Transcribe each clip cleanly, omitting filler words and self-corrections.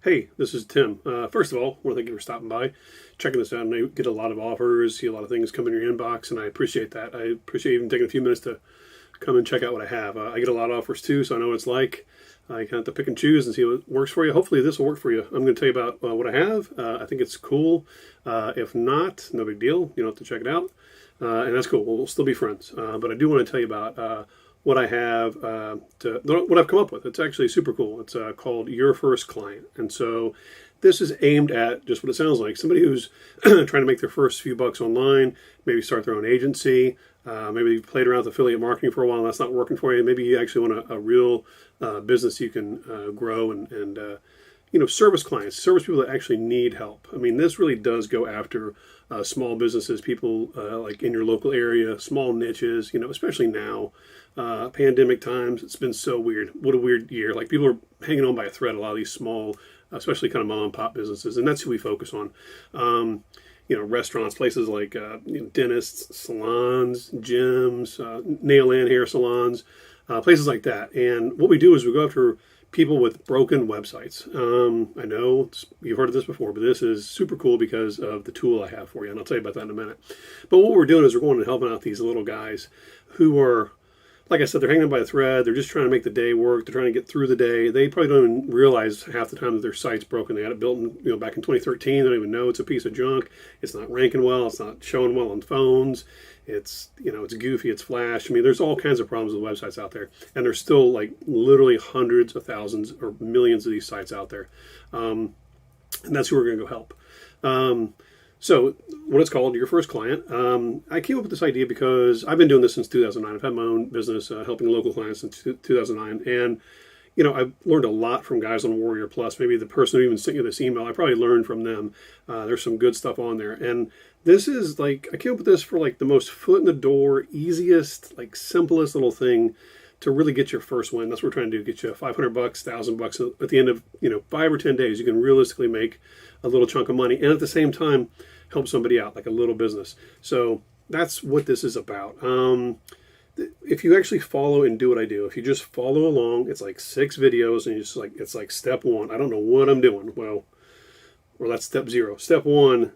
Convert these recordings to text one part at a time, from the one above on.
Hey, this is Tim. First of all, I want to thank you for stopping by, checking this out. And I get a lot of offers, see a lot of things come in your inbox, and I appreciate that. I appreciate even taking a few minutes to come and check out what I have. I get a lot of offers too, so I know what it's like. I kind of have to pick and choose and see what works for you. Hopefully, this will work for you. I'm going to tell you about what I have. I think it's cool. If not, no big deal. You don't have to check it out, and that's cool. We'll still be friends. But I do want to tell you about what I have what I've come up with. It's actually super cool. It's called Your First Client, and so this is aimed at just what it sounds like: somebody who's trying to make their first few bucks online, maybe start their own agency. Maybe you've played around with affiliate marketing for a while and that's not working for you. Maybe you actually want a real business you can grow and service clients, service people that actually need help. I mean, this really does go after small businesses, people like in your local area, small niches, especially now, pandemic times. It's been so weird. What a weird year. Like people are hanging on by a thread, a lot of these small, especially kind of mom and pop businesses. And that's who we focus on. Restaurants, places like dentists, salons, gyms, nail and hair salons, places like that. And what we do is we go after people with broken websites. I know you've heard of this before, but this is super cool because of the tool I have for you, and I'll tell you about that in a minute. But what we're doing is we're going and helping out these little guys who are, like I said, they're hanging by a thread. They're just trying to make the day work. They're trying to get through the day. They probably don't even realize half the time that their site's broken. They had it built back in 2013. They don't even know it's a piece of junk. It's not ranking well. It's not showing well on phones. It's goofy. It's flash. I mean, there's all kinds of problems with websites out there, and there's still like literally hundreds of thousands or millions of these sites out there, and that's who we're going to go help. So what it's called, Your First Client. I came up with this idea because I've been doing this since 2009. I've had my own business helping local clients since 2009. And, I've learned a lot from guys on Warrior Plus. Maybe the person who even sent you this email, I probably learned from them. There's some good stuff on there. And this is like, I came up with this for like the most foot in the door, easiest, like simplest little thing to really get your first win. That's what we're trying to do, get you $500, $1,000 at the end of 5 or 10 days. You can realistically make a little chunk of money, and at the same time help somebody out, like a little business. So that's what this is about. If you actually follow and do what I do, if you just follow along, it's like 6 videos, and it's like step 1. I don't know what I'm doing. Well, that's step 0. Step 1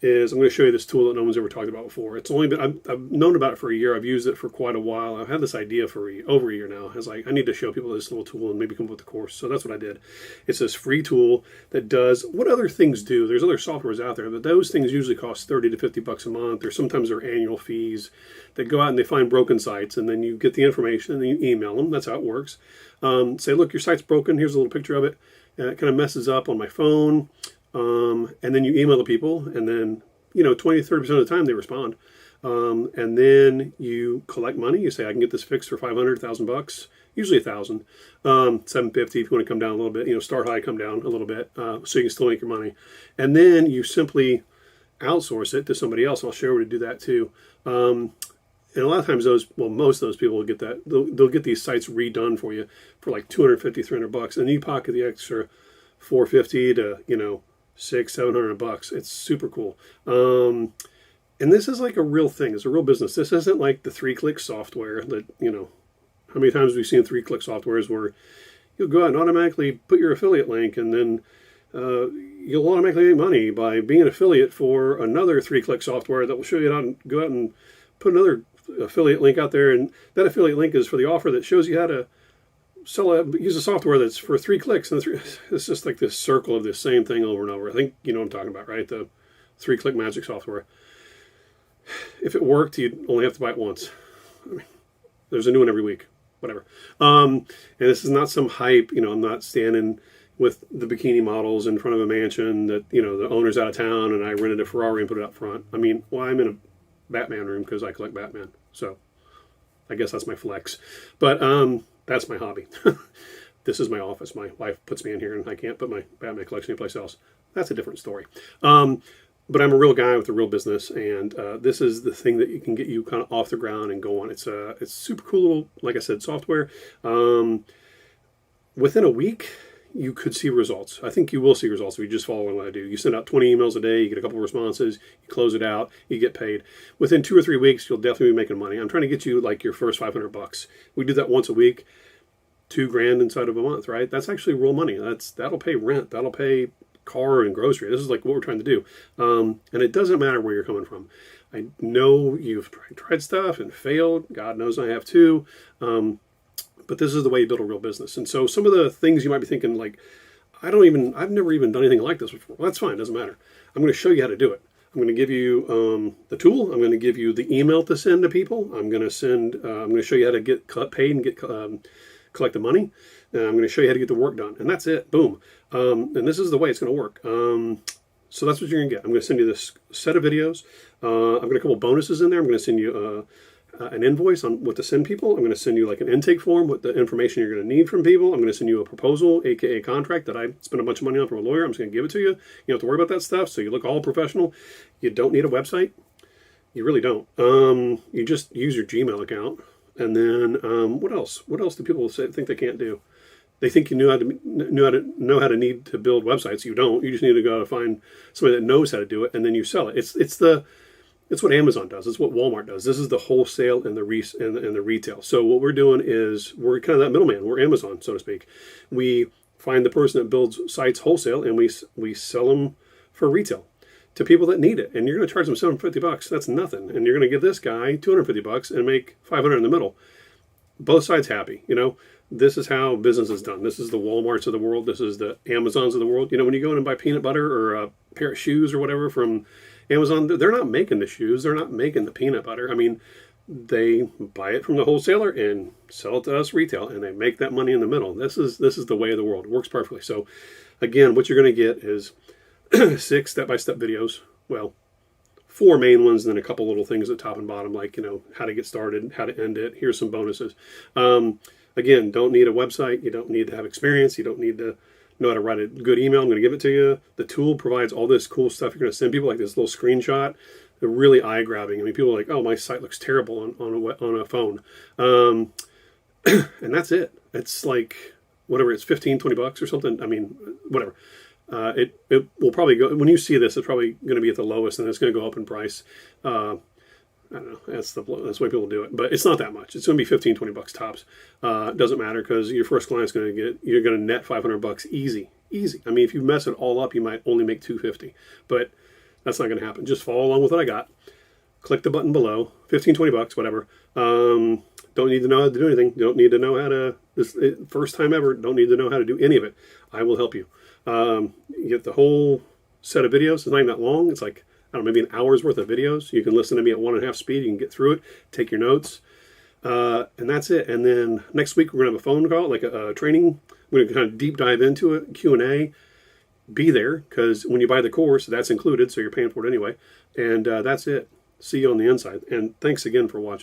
is I'm going to show you this tool that no one's ever talked about before. It's only been I've known about it for a year. I've used it for quite a while. I've had this idea for over a year now. I was like, I need to show people this little tool and maybe come up with a course. So that's what I did. It's this free tool that does what other things do. There's other softwares out there, but those things usually cost 30 to 50 bucks a month, or sometimes they're annual fees. They go out and they find broken sites, and then you get the information and then you email them. That's how it works. Say, look, your site's broken. Here's a little picture of it. It kind of messes up on my phone. And then you email the people, and then 20-30% of the time they respond. And then you collect money. You say, I can get this fixed for 500, $1,000, usually 1,000, 750 if you want to come down a little bit. Start high, come down a little bit, so you can still make your money. And then you simply outsource it to somebody else. I'll show you where to do that too. And a lot of times most of those people will get that. They'll get these sites redone for you for like 250, 300 bucks, and you pocket the extra 450 to 600-700 bucks. It's super cool. And this is like a real thing. It's a real business. This isn't like the 3-click software that, how many times have we seen 3-click softwares where you'll go out and automatically put your affiliate link, and then you'll automatically make money by being an affiliate for another 3-click software that will show you how to go out and put another affiliate link out there. And that affiliate link is for the offer that shows you how to use a software that's for 3 clicks, and it's just like this circle of this same thing over and over. I think you know what I'm talking about, right? The 3-click magic software. If it worked, you'd only have to buy it once. I mean, there's a new one every week, whatever. And this is not some hype. I'm not standing with the bikini models in front of a mansion that the owner's out of town and I rented a Ferrari and put it up front. I mean, I'm in a Batman room because I collect Batman, so I guess that's my flex. But that's my hobby. This is my office. My wife puts me in here, and I can't put my Batman collection anyplace else. That's a different story. But I'm a real guy with a real business, and this is the thing that can get you kind of off the ground and go on. It's super cool little, like I said, software. Within a week, you could see results. I think you will see results if you just follow what I do. You send out 20 emails a day, you get a couple of responses, you close it out, you get paid. Within 2 or 3 weeks, you'll definitely be making money. I'm trying to get you like your first 500 bucks. We do that once a week. $2,000 inside of a month, right? That's actually real money. That'll pay rent. That'll pay car and grocery. This is like what we're trying to do. And it doesn't matter where you're coming from. I know you've tried stuff and failed. God knows I have too. But this is the way you build a real business. And so some of the things you might be thinking, like, I've never even done anything like this before. Well, that's fine. Doesn't matter. I'm going to show you how to do it. I'm going to give you the tool. I'm going to give you the email to send to people. I'm going to show you how to get paid and collect the money. And I'm going to show you how to get the work done. And that's it. Boom. And this is the way it's going to work. So that's what you're going to get. I'm going to send you this set of videos. I've got a couple bonuses in there. I'm going to send you an invoice on what to send people. I'm going to send you like an intake form with the information you're going to need from people. I'm going to send you a proposal, aka a contract that I spent a bunch of money on from a lawyer. I'm just going to give it to you. You don't have to worry about that stuff. So you look all professional. You don't need a website. You really don't. You just use your Gmail account. And then what else? What else do people think they can't do? They think you know how to need to build websites. You don't. You just need to go out and find somebody that knows how to do it, and then you sell it. It's what Amazon does. It's what Walmart does. This is the wholesale and the retail. So what we're doing is we're kind of that middleman. We're Amazon, so to speak. We find the person that builds sites wholesale, and we sell them for retail to people that need it. And you're going to charge them $750. That's nothing. And you're going to give this guy $250 and make $500 in the middle. Both sides happy. This is how business is done. This is the Walmarts of the world. This is the Amazons of the world. When you go in and buy peanut butter or a pair of shoes or whatever from Amazon, they're not making the shoes. They're not making the peanut butter. I mean, they buy it from the wholesaler and sell it to us retail, and they make that money in the middle. This is the way of the world. It works perfectly. So, again, what you're going to get is 6 step-by-step videos. Well, 4 main ones, and then a couple little things at top and bottom, like how to get started, how to end it. Here's some bonuses. Again, don't need a website. You don't need to have experience. You don't need to know how to write a good email. I'm going to give it to you. The tool provides all this cool stuff you're going to send people, like this little screenshot. They're really eye-grabbing. I mean, people are like, oh, my site looks terrible on a phone. And that's it. It's like, whatever, it's $15-20 or something. I mean, whatever. It will probably go, when you see this, it's probably going to be at the lowest, and it's going to go up in price. I don't know. That's the way people do it, but it's not that much. It's going to be $15-20 tops. It doesn't matter, because your first client's you're going to net $500 easy. I mean, if you mess it all up, you might only make $250, but that's not going to happen. Just follow along with what I got. Click the button below. $15-20, whatever. Don't need to know how to do anything. You don't need to know how to. First time ever. Don't need to know how to do any of it. I will help you. You get the whole set of videos. It's not even that long. It's like, I don't know, maybe an hour's worth of videos. You can listen to me at 1.5 speed. You can get through it, take your notes, and that's it. And then next week we're going to have a phone call, like a training. We're going to kind of deep dive into it, Q&A. Be there, because when you buy the course, that's included, so you're paying for it anyway. And that's it. See you on the inside. And thanks again for watching.